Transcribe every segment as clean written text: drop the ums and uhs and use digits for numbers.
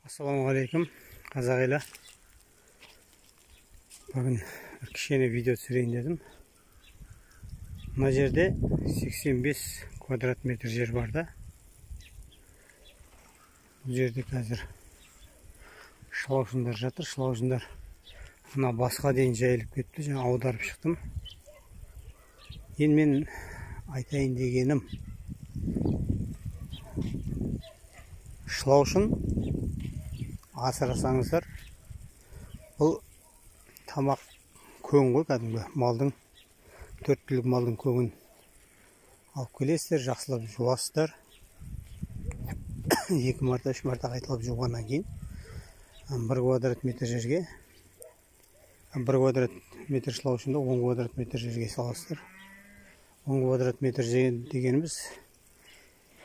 Ассалаумағалейкум, қазақ елі. Бүгін кішкене видео түсірейін дедім. Мына жерде 85 квадрат метр жер бар да. Бұл жерде қазір шылаушындар жатыр. Шылаушындар мына басқа дейін жайылып кетті. Жаңа аударып шықтым. Енді мен айтайын дегенім, шылаушын асырасаңыздар, бұл тамақ көң ғой, кәдімгі малдың, 4 түлік малдың көңін алып келесіздер, жақсылап жуасыздар. 2 марта, 3 марта қайталап жуғаннан кейін 1 квадрат метр жерге, 1 квадрат метр шылаушында 10 квадрат метр жерге саласыздар. 10 квадрат метр дегеніміз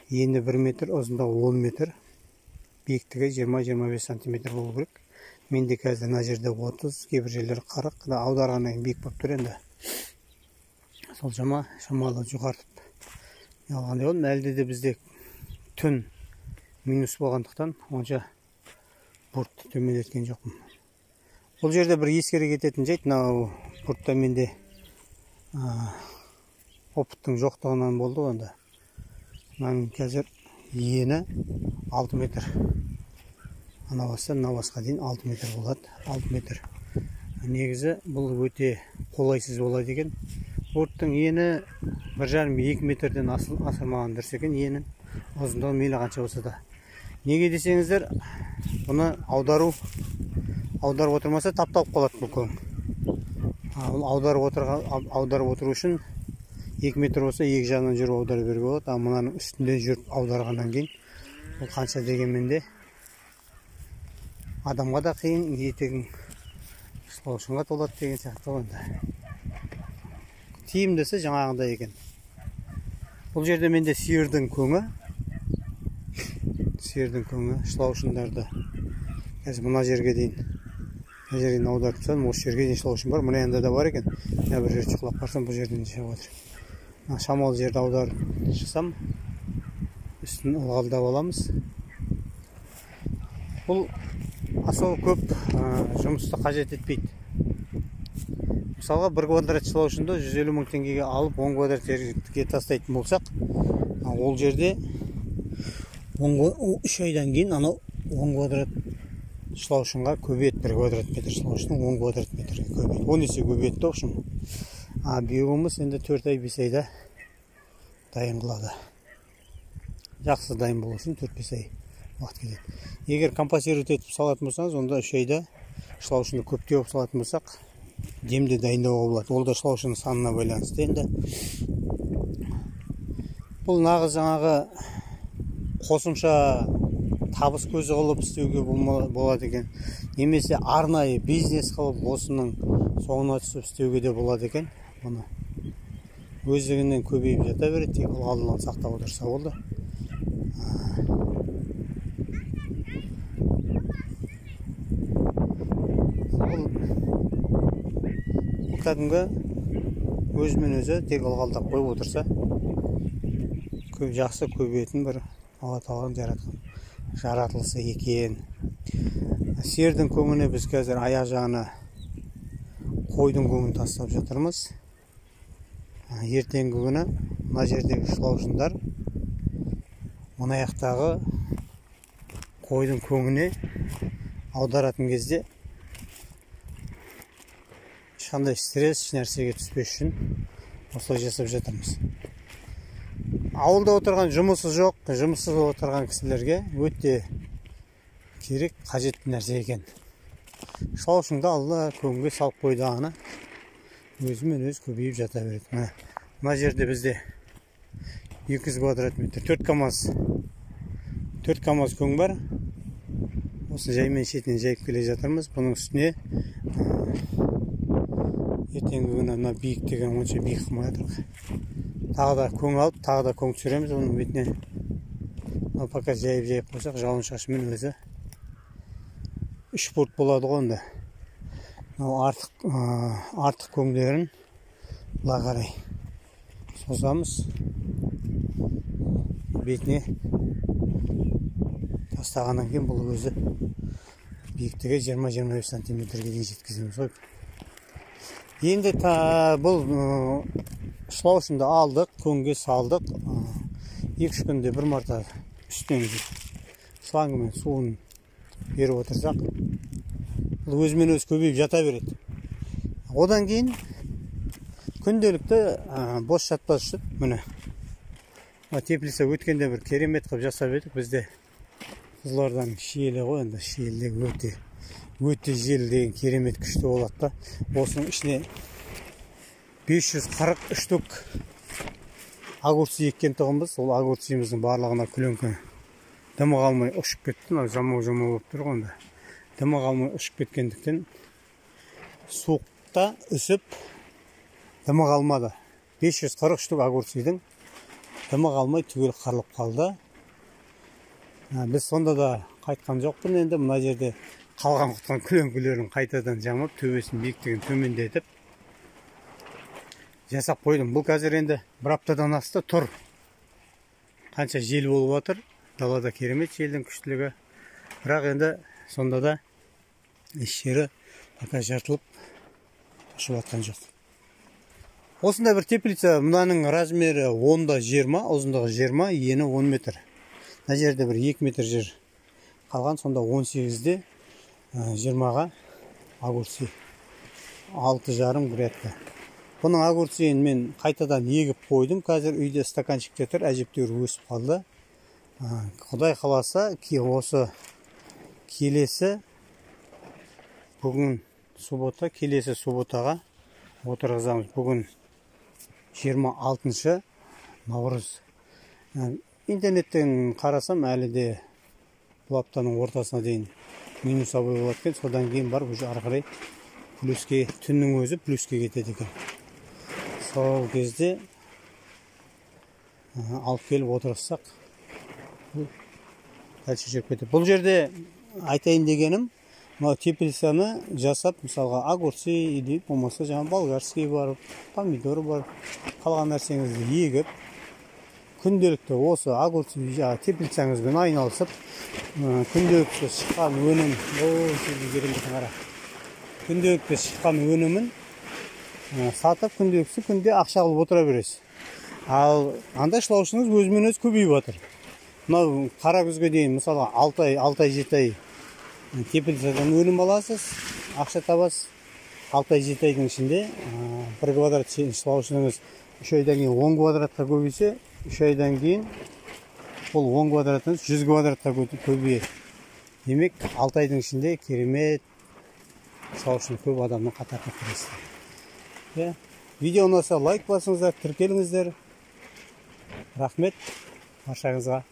ені 1 метр, ұзындығы 10 метр. Биіктігі 20-25 сантиметр болу керек. Менде қазір мына жерде 30, кейбір жерлері 40, аударғаннан кейін биік болып тұр енді. Сол шамалы жоғартып алғандай болдым. Әлде де бізде түн минус болғандықтан онша бұртты төмендеткен жоқпын. Бұл жерде бір ескере кететін жайт, мынау бұртта менде опыттың жоқтығынан болды онда. Мынаның қазір ені 6 метр. Ана бастан мына басқа дейін 6 метр болады. 6 метр. Негізі бұл өте қолайсыз болады екен. Борттың ені 1,5-2 метрден асырмаған дұрыс екен енін. Ұзындығы мейлі қанша болса да. Неге десеңіздер, бұны аударып отырмаса тапталып қалады бұл көң. Аударып отыру үшін 2 метр болса 2 жағынан жүріп аударып беруге болады. Мынаның үстінде жүріп аударғаннан кейін бұл қанша дегенмен де адамға да қиын, етегің шылаушынға толады деген сияқты ғой. Тиімдісі жаңағындай екен. Бұл жерде менде сиырдың көңі шылаушындарды қазір мына жерге дейін аударып тастадым. Осы жерге дейін шылаушын бар. Мына yanında да бар екен. Мына бір жерде құлап барсам, бұл жерден шығып отыр. Шамалы жерді аударып шықсам, үстін ылғалдап аламыз. Бұл асыл көп жұмысты қажет етпейді. Мысалға 1 квадрат шылаушында 150 мың теңгеге алып 10 квадрат жерге тастайтын болсақ, ол жерде 3 айдан кейін анау 10 квадрат шылаушынға көбейеді. 1 квадрат метр шылаушының 10 квадрат метрге көбейеді. 10 есе көбейеді тоқшым. Биогумыз енді 4 ай 5 айда дайын қылады. Жақсы дайын болу үшін 4-5 ай уақыт кетеді. Егер компостировать етіп салатын болсаңыз, онда 3 айда шылаушыны көптеп салатын болсақ, демде дайындауға болады. Ол да шылаушының санына байланысты енді. Бұл нағыз жаңағы қосымша табыс көзі қылып істеуге болады екен. Немесе арнайы бизнес қылып осының соңына түсіп істеуге де болады екен. Бұны өздігінен көбейіп жата береді, тек ылғалынан сақтап отырса болды. Бұл кәдімгі өзімен өзі тек ылғалдап қойып отырса, жақсы көбейетін бір Алла тағаланың жаратылысы екен. Сиырдың көңіне біз қазір аяқ жағына қойдың көңін тастап жатырмыз. Ертеңгі күні мына жердегі шылаушындар мына аяқтағы қойдың көңіне аударатын кезде ешқандай стресс, нәрсеге түспес үшін осылай жасап жатырмыз. Ауылда отырған жұмысы жоқ, жұмыссыз отырған кісілерге өте керек, қажетті нәрсе екен. Шылаушыңды алла көңге салып қойдағаны өзімен өз көбейіп жата береді. Мына жерде бізде 200 квадрат метр, 4 камаз көң бар. Осы жаймен шетінен жайып келе жатырмыз. Бұның үстіне ертеңгі күні мына биіктігі онша биік қылмай жатыр. Тағы да көң алып, тағы да көң түсіреміз. Оның бетіне пока жайып қойсақ, жауын шашымен өзі 3 бұрт болады ғой. Артық көңдерін бұла қарай созамыз. Бетіне бастағаннан кейін бұл өзі биіктігі 20-25 сантиметрге дейін жеткіземіз ғой. Енді бұл шылаушынды алдық, көңге салдық. 2 күнде бір марта үстінен шлангымен суын беріп отырсақ, бұл өзімен өзі көбейіп жата береді. Одан кейін күнделікті бос жатпас үшін міне теплица өткенде бір керемет қылып жасап едік. Бізде Қызылорданың шиелі ғой, енді шиелдегі өте жел деген керемет күшті болады да. Осының ішіне 540 штук огурцы еккен тұғынбыз. Ол огурцымыздың барлығына күленкі дымы қалмай ұшып кетті. Жамау болып тұр ғой. Дымы қалмай ұшып кеткендіктен суықта үсіп дымы қалмады. 540 штук огурцының дымы қалмай түгел қарылып қалды. Біз сонда да қайтқан жоқпын. Енді мына жерде қалған құтқан күленкілерін қайтадан жамап, төбесін биіктігін төмендетіп жасап қойдым. Бұл қазір енді бір аптадан асты тұр. Қанша жел болып жатыр. Далада керемет желдің күштілігі. Бірақ енді сонда да еш жері пока жартылып ұшып жатқан жоқ. Осында бір теплица, мынаның размері 10-20, ұзындығы 20, ені 10 метр. Мына жерде бір 2 метр жер қалған, сонда 18-де 20-ға огурцы 6,5 грядка. Бұның огурцыйын мен қайтадан егіп қойдым. Қазір үйде стаканчикте тұр, әжептәуір өсіп қалды. Құдай қаласа, осы келесі бүгін суббота, келесі субботаға отырғызамыз. Бүгін 26 наурыз. Интернеттен қарасам, әлі де бұл аптаның ортасына дейін минус абай болады екен. Содан кейін бар, уже арқырай плюске, түннің өзі плюске кетеді екен. Сол кезде алып келіп отырсақ, дәл шешіп кетеді. Бұл жерде айтайын дегенім, теплицаны жасап, мысалға огурцы или болмаса жаңа болгарский бар, помидор бар, қалған нәрсеңізді егіп, күнделікті осы огурцы теплицаңызбен айналысып, күнделікті шыққан өнім, күнделікті шыққан өнімін сатып, күнде ақша қылып отыра бересіз. Ал андай шылаушыңыз өзімен өзі көбейіп жатыр. Мынау қара күзге дейін, мысалға 6 ай 7 ай теплицадан өнім аласыз, ақша табасыз. 6 ай 7 айдың ішінде 1 квадрат шылаушыңыз 3 айдан кейін 10 квадратқа көбейсе, 3 айдан кейін ол 10 квадраттан 100 квадратқа көбейеді. Демек, 6 айдың ішінде керемет шылаушының көп адамның қатарына кіресіздер. Видео ұнаса лайк басыңыздар, тіркеліңіздер. Рахмет баршаңызға.